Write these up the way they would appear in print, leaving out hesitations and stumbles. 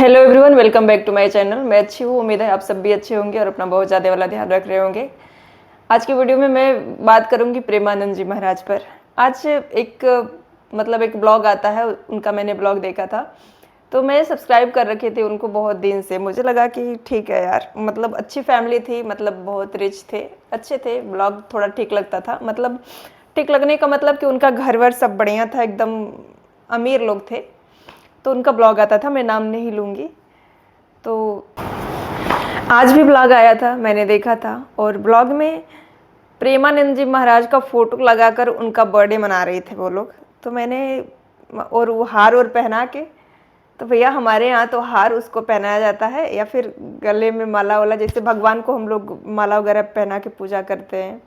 Hello everyone, welcome back to my channel. मैं अच्छी हूँ, उम्मीद है आप सब भी अच्छे होंगे और अपना बहुत ज़्यादा वाला ध्यान रख रहे होंगे। आज की वीडियो में मैं बात करूँगी प्रेमानंद जी महाराज पर। आज एक ब्लॉग आता है, उनका मैंने ब्लॉग देखा था, तो मैं सब्सक्राइब कर रखी थी उनको बहुत दिन से। मुझे लगा कि ठीक है यार, मतलब अच्छी फैमिली थी, मतलब बहुत रिच थे, अच्छे थे। ब्लॉग थोड़ा ठीक लगता था, मतलब ठीक लगने का मतलब कि उनका घर वर सब बढ़िया था, एकदम अमीर लोग थे। तो उनका ब्लॉग आता था, मैं नाम नहीं लूँगी। तो आज भी ब्लॉग आया था, मैंने देखा था, और ब्लॉग में प्रेमानंद जी महाराज का फोटो लगाकर उनका बर्थडे मना रहे थे वो लोग। तो मैंने, और वो हार और पहना के, तो भैया हमारे यहाँ तो हार उसको पहनाया जाता है या फिर गले में माला वाला, जैसे भगवान को हम लोग माला वगैरह पहना के पूजा करते हैं।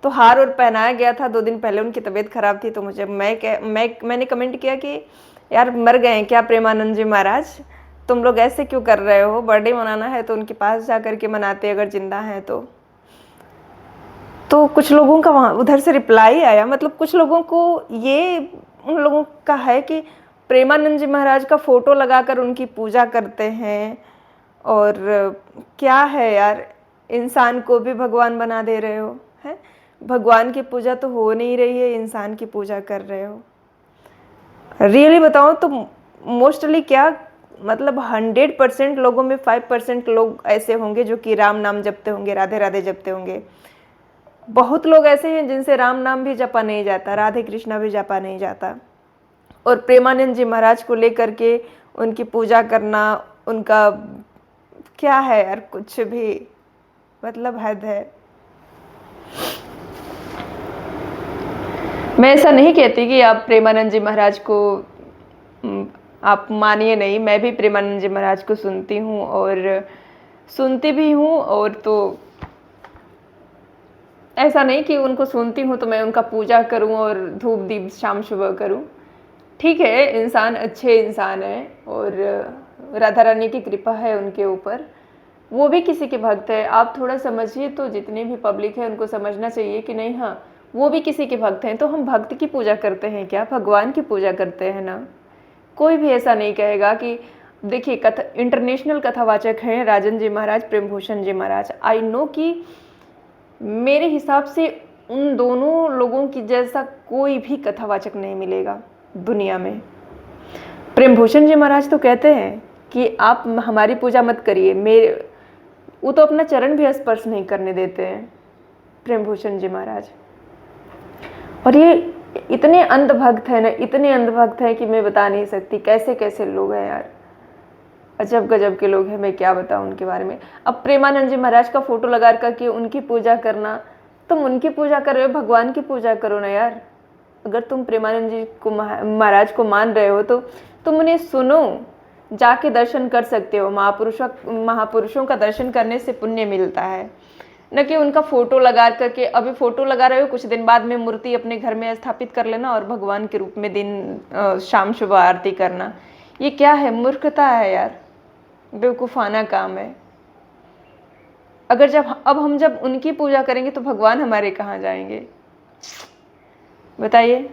तो हार और पहनाया गया था। 2 दिन पहले उनकी तबीयत खराब थी, तो मैंने कमेंट किया कि यार मर गए हैं क्या प्रेमानंद जी महाराज? तुम लोग ऐसे क्यों कर रहे हो? बर्थडे मनाना है तो उनके पास जा करके मनाते, अगर जिंदा हैं तो कुछ लोगों का वहाँ उधर से रिप्लाई आया, मतलब कुछ लोगों को ये, उन लोगों का है कि प्रेमानंद जी महाराज का फोटो लगाकर उनकी पूजा करते हैं। और क्या है यार, इंसान को भी भगवान बना दे रहे हो हैं। भगवान की पूजा तो हो नहीं रही है, इंसान की पूजा कर रहे हो। रियली बताऊं तो मोस्टली क्या, मतलब 100% लोगों में 5% लोग ऐसे होंगे जो कि राम नाम जपते होंगे, राधे राधे जपते होंगे। बहुत लोग ऐसे हैं जिनसे राम नाम भी जपा नहीं जाता, राधे कृष्णा भी जपा नहीं जाता। और प्रेमानंद जी महाराज को लेकर के उनकी पूजा करना, उनका क्या है यार, कुछ भी, मतलब हद है। मैं ऐसा नहीं कहती कि आप प्रेमानंद जी महाराज को आप मानिए नहीं। मैं भी प्रेमानंद जी महाराज को सुनती हूँ और सुनती भी हूँ। और तो ऐसा नहीं कि उनको सुनती हूँ तो मैं उनका पूजा करूँ और धूप दीप शाम सुबह करूँ। ठीक है, इंसान अच्छे इंसान है और राधा रानी की कृपा है उनके ऊपर, वो भी किसी के भक्त है। आप थोड़ा समझिए, तो जितनी भी पब्लिक है उनको समझना चाहिए कि नहीं, हाँ वो भी किसी के भक्त हैं। तो हम भक्त की पूजा करते हैं क्या? भगवान की पूजा करते हैं ना। कोई भी ऐसा नहीं कहेगा कि, देखिए कथा, इंटरनेशनल कथावाचक हैं राजन जी महाराज, प्रेमभूषण जी महाराज। आई नो कि मेरे हिसाब से उन दोनों लोगों की जैसा कोई भी कथावाचक नहीं मिलेगा दुनिया में। प्रेमभूषण जी महाराज तो कहते हैं कि आप हमारी पूजा मत करिए, मेरे, वो तो अपना चरण भी स्पर्श नहीं करने देते हैं प्रेमभूषण जी महाराज। और ये इतने अंधभक्त है ना, इतने अंधभक्त है कि मैं बता नहीं सकती कैसे कैसे लोग हैं यार। अजब गजब के लोग हैं, मैं क्या बताऊं उनके बारे में। अब प्रेमानंद जी महाराज का फोटो लगा करके उनकी पूजा करना, तुम उनकी पूजा कर रहे हो, भगवान की पूजा करो ना यार। अगर तुम प्रेमानंद जी को महाराज को मान रहे हो तो तुम उन्हें सुनो, जाके दर्शन कर सकते हो। महापुरुषों का दर्शन करने से पुण्य मिलता है, न कि उनका फोटो लगा करके। अभी फोटो लगा रहे हो, कुछ दिन बाद में मूर्ति अपने घर में स्थापित कर लेना और भगवान के रूप में शाम सुबह आरती करना। ये क्या है? मूर्खता है यार, बेवकूफ़ाना काम है। अब हम जब उनकी पूजा करेंगे तो भगवान हमारे कहाँ जाएंगे बताइए?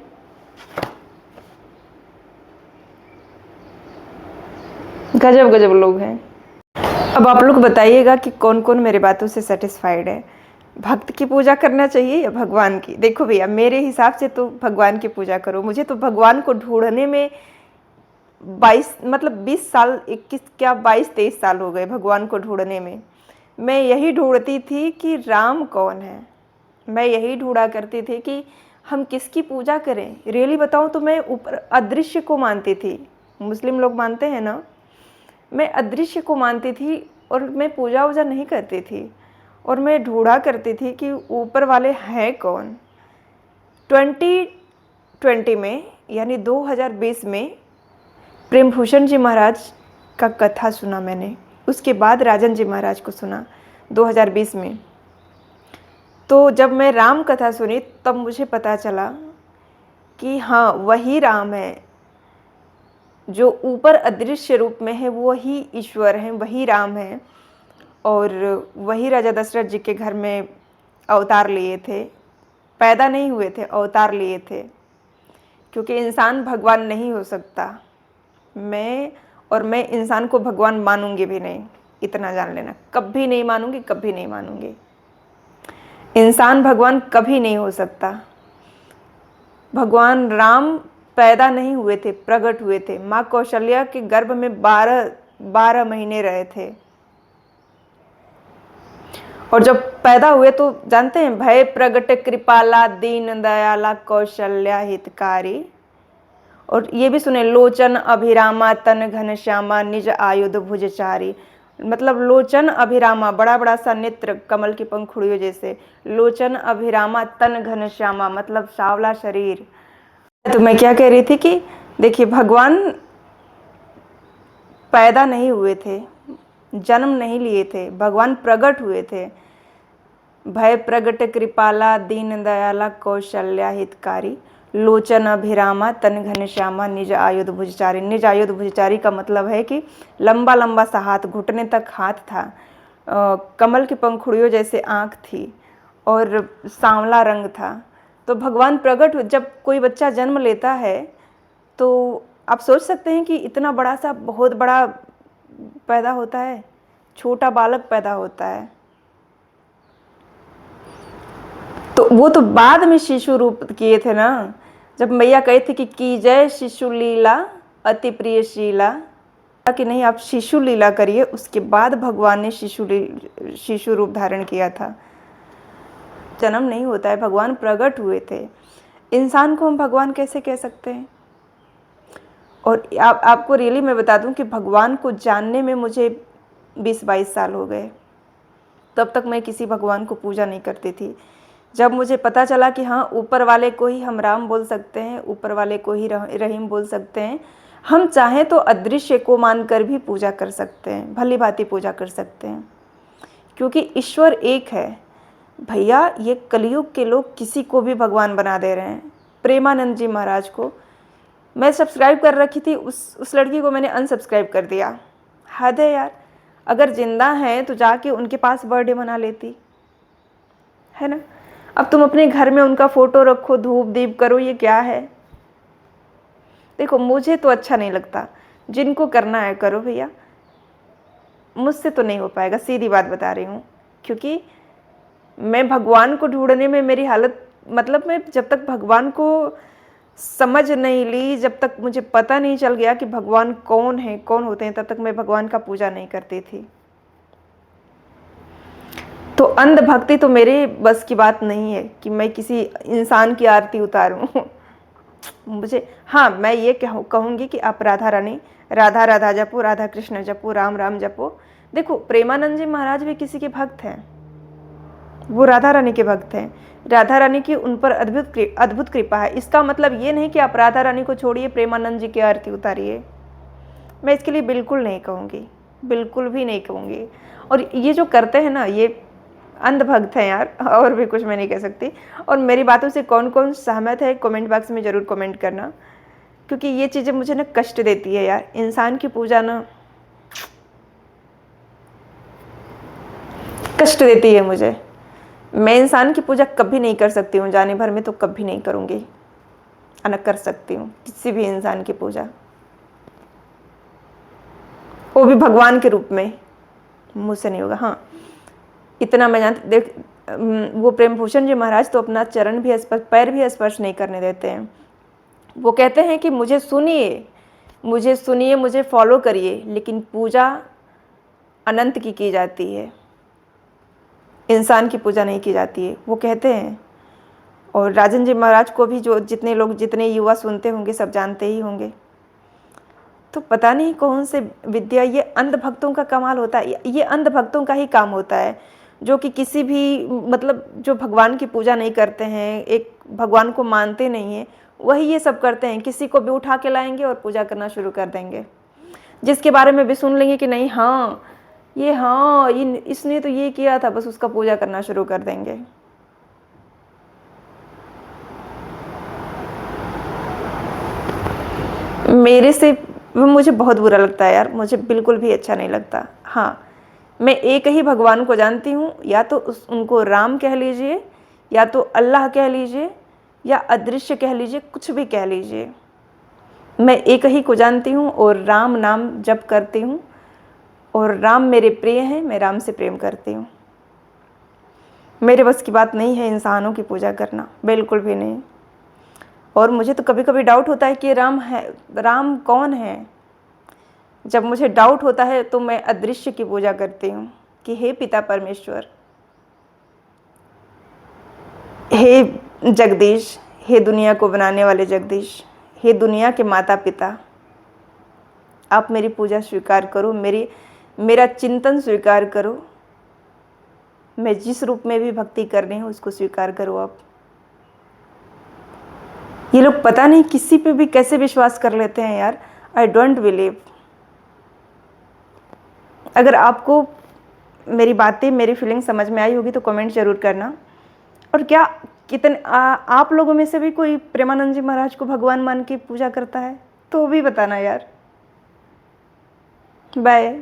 गजब गजब लोग हैं। अब आप लोग बताइएगा कि कौन कौन मेरे बातों से सेटिस्फाइड है। भक्त की पूजा करना चाहिए या भगवान की? देखो भैया, मेरे हिसाब से तो भगवान की पूजा करो। मुझे तो भगवान को ढूंढने में 20 साल, 21 क्या 22-23 साल हो गए भगवान को ढूंढने में। मैं यही ढूंढती थी कि राम कौन है। मैं यही ढूंढा करती थी कि हम किसकी पूजा करें। रियली बताऊं तो मैं ऊपर अदृश्य को मानती थी। मुस्लिम लोग मानते हैं ना, मैं अदृश्य को मानती थी और मैं पूजा वूजा नहीं करती थी। और मैं ढूंढा करती थी कि ऊपर वाले हैं कौन। 2020 में, यानी 2020 में प्रेमभूषण जी महाराज का कथा सुना मैंने। उसके बाद राजन जी महाराज को सुना 2020 में। तो जब मैं राम कथा सुनी तब मुझे पता चला कि हाँ, वही राम है जो ऊपर अदृश्य रूप में है, वही ईश्वर हैं, वही राम हैं। और वही राजा दशरथ जी के घर में अवतार लिए थे। पैदा नहीं हुए थे, अवतार लिए थे, क्योंकि इंसान भगवान नहीं हो सकता। मैं और मैं इंसान को भगवान मानूंगी भी नहीं, इतना जान लेना। कभी नहीं मानूंगी, कभी नहीं मानूंगी। इंसान भगवान कभी नहीं हो सकता। भगवान राम पैदा नहीं हुए थे, प्रकट हुए थे। माँ कौशल्या के गर्भ में 12 महीने रहे थे, और जब पैदा हुए तो जानते हैं, भय प्रगट कृपाला दीन दयाला कौशल्या हितकारी। और ये भी सुने, लोचन अभिरामा तन घनश्यामा निज आयुध भुजचारी। मतलब लोचन अभिरामा, बड़ा बड़ा सा नेत्र, कमल की पंखुड़ियों जैसे। लोचन अभिरामा तन घनश्यामा मतलब सांवला शरीर। तो मैं क्या कह रही थी कि देखिए, भगवान पैदा नहीं हुए थे, जन्म नहीं लिए थे, भगवान प्रकट हुए थे। भय प्रगट कृपाला दीन दयाला कौशल्या हितकारी, लोचन अभिरामा तन घनश्यामा निज आयुध भुजचारी। निज आयुध भुजचारी का मतलब है कि लंबा लंबा सा हाथ, घुटने तक हाथ था, कमल की पंखुड़ियों जैसे आँख थी, और सांवला रंग था। तो भगवान प्रकट, जब कोई बच्चा जन्म लेता है तो आप सोच सकते हैं कि इतना बड़ा सा, बहुत बड़ा पैदा होता है, छोटा बालक पैदा होता है। तो वो तो बाद में शिशु रूप किए थे ना, जब मैया कही थी कि कीजय शिशु लीला अति प्रिय शीला, कि नहीं आप शिशु लीला करिए, उसके बाद भगवान ने शिशु रूप धारण किया था। जन्म नहीं होता है, भगवान प्रकट हुए थे। इंसान को हम भगवान कैसे कह सकते हैं? और आपको रियली मैं बता दूं कि भगवान को जानने में मुझे 20-22 साल हो गए। तब तक मैं किसी भगवान को पूजा नहीं करती थी। जब मुझे पता चला कि हाँ, ऊपर वाले को ही हम राम बोल सकते हैं, ऊपर वाले को ही रहीम बोल सकते हैं, हम चाहें तो अदृश्य को मानकर भी पूजा कर सकते हैं, भली भांति पूजा कर सकते हैं, क्योंकि ईश्वर एक है। भैया, ये कलयुग के लोग किसी को भी भगवान बना दे रहे हैं। प्रेमानंद जी महाराज को मैं सब्सक्राइब कर रखी थी, उस लड़की को मैंने अनसब्सक्राइब कर दिया। हद है यार, अगर जिंदा हैं तो जाके उनके पास बर्थडे मना लेती, है ना। अब तुम अपने घर में उनका फोटो रखो, धूप दीप करो, ये क्या है? देखो, मुझे तो अच्छा नहीं लगता। जिनको करना है करो भैया, मुझसे तो नहीं हो पाएगा, सीधी बात बता रही हूँ। क्योंकि मैं भगवान को ढूंढने में मेरी हालत, मतलब मैं जब तक भगवान को समझ नहीं ली, जब तक मुझे पता नहीं चल गया कि भगवान कौन है, कौन होते हैं, तब तक मैं भगवान का पूजा नहीं करती थी। तो अंधभक्ति तो मेरे बस की बात नहीं है कि मैं किसी इंसान की आरती उतारूं। मुझे, हाँ, मैं ये कहूँगी कि आप राधा रानी, राधा राधा जपो, राधा कृष्ण जपो, राम राम जपो। देखो, प्रेमानंद जी महाराज भी किसी के भक्त हैं, वो राधा रानी के भक्त हैं। राधा रानी की उन पर अद्भुत कृपा है। इसका मतलब ये नहीं कि आप राधा रानी को छोड़िए, प्रेमानंद जी की आरती उतारिए। मैं इसके लिए बिल्कुल नहीं कहूँगी, बिल्कुल भी नहीं कहूँगी। और ये जो करते हैं ना, ये अंधभक्त हैं यार, और भी कुछ मैं नहीं कह सकती। और मेरी बातों से कौन कौन सहमत है, कमेंट बॉक्स में ज़रूर कमेंट करना, क्योंकि ये चीज़ें मुझे ना कष्ट देती है यार। इंसान की पूजा ना कष्ट देती है मुझे। मैं इंसान की पूजा कभी नहीं कर सकती हूँ, जाने भर में तो कभी नहीं करूँगी, न कर सकती हूँ किसी भी इंसान की पूजा, वो भी भगवान के रूप में। मुझसे नहीं होगा। हाँ, इतना मैं जानती। देख, वो प्रेम भूषण जी महाराज तो अपना चरण भी पैर भी स्पर्श नहीं करने देते हैं। वो कहते हैं कि मुझे सुनिए, मुझे सुनिए, मुझे फॉलो करिए, लेकिन पूजा अनंत की जाती है, इंसान की पूजा नहीं की जाती है, वो कहते हैं। और राजन जी महाराज को भी जो जितने युवा सुनते होंगे सब जानते ही होंगे। तो पता नहीं कौन से विद्या, ये अंधभक्तों का कमाल होता है, ये अंधभक्तों का ही काम होता है, जो कि किसी भी, मतलब जो भगवान की पूजा नहीं करते हैं, एक भगवान को मानते नहीं हैं, वही ये सब करते हैं। किसी को भी उठा के लाएंगे और पूजा करना शुरू कर देंगे, जिसके बारे में भी सुन लेंगे कि नहीं, हाँ ये इसने तो ये किया था, बस उसका पूजा करना शुरू कर देंगे। मेरे से मुझे बहुत बुरा लगता है यार, मुझे बिल्कुल भी अच्छा नहीं लगता। हाँ, मैं एक ही भगवान को जानती हूँ, या तो उनको राम कह लीजिए, या तो अल्लाह कह लीजिए, या अदृश्य कह लीजिए, कुछ भी कह लीजिए। मैं एक ही को जानती हूँ और राम नाम जप करती हूँ, और राम मेरे प्रिय हैं, मैं राम से प्रेम करती हूँ। मेरे बस की बात नहीं है इंसानों की पूजा करना, बिल्कुल भी नहीं। और मुझे तो कभी कभी डाउट होता है कि राम कौन है। जब मुझे डाउट होता है तो मैं अदृश्य की पूजा करती हूँ कि हे पिता परमेश्वर, हे जगदीश, हे दुनिया को बनाने वाले जगदीश, हे दुनिया के माता पिता, आप मेरी पूजा स्वीकार करो, मेरा चिंतन स्वीकार करो। मैं जिस रूप में भी भक्ति कर रही हूँ उसको स्वीकार करो आप। ये लोग पता नहीं किसी पे भी कैसे विश्वास कर लेते हैं यार। I don't believe. अगर आपको मेरी बातें, मेरी फीलिंग समझ में आई होगी तो कमेंट जरूर करना। और क्या आप लोगों में से भी कोई प्रेमानंद जी महाराज को भगवान मान के पूजा करता है तो भी बताना यार। बाय।